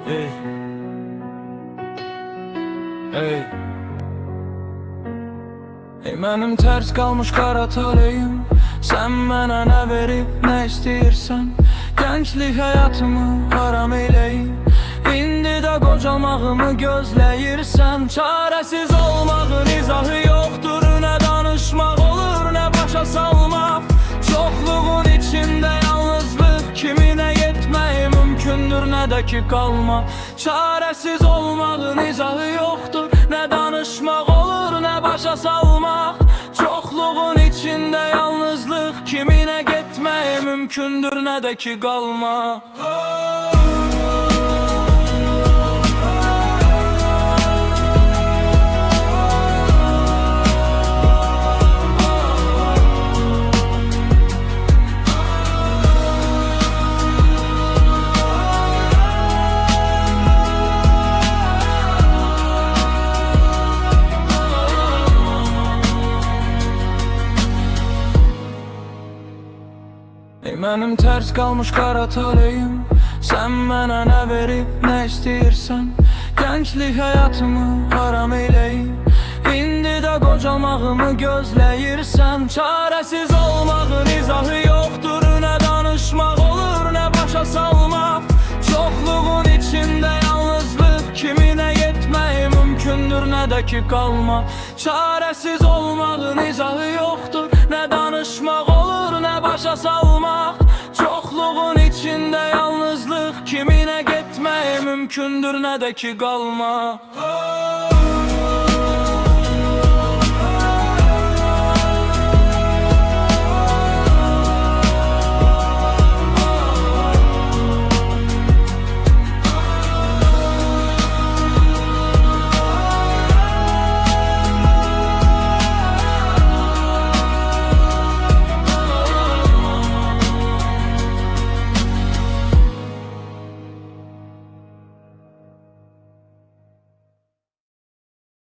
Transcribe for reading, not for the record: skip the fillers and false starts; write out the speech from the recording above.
Ey, ey. Ey mənim tərs qalmış qara taleyim, sən mənə nə verib, nə istəyirsən? Gənclik həyatımı haram eyləyim, indi də qocalmağımı gözləyirsən. Çarəsiz olmağın izahı yoxdur, nə danışmaq olur, nə başa salmaq. Çoxluğun içində yalnızlıq, kiminə yetmək mümkündür, nə də ki qalma. Çarəsiz olmağın izahı yoxdur, nə danışmaq olur, nə başa salmaq. Çoxluğun içində yalnızlıq, kiminə getmək mümkündür, nə də ki qalma. Ey mənim tərs qalmış qara taleyim, sən mənə nə verib, nə istəyirsən? Gənclik həyatımı haram eyləyim, indi də qocalmağımı gözləyirsən. Çarəsiz olmağın izahı yoxdur, nə danışmaq olur, nə başa salmaq. Çoxluğun içində yalnızlıq, kiminə yetmək mümkündür, nə də ki qalma. Çarəsiz olmağın izahı yoxdur, nə danışmaq olur, nə başa salmaq. Çoxluğun içində yalnızlıq, kiminə getmək mümkündür, nə də ki qalma.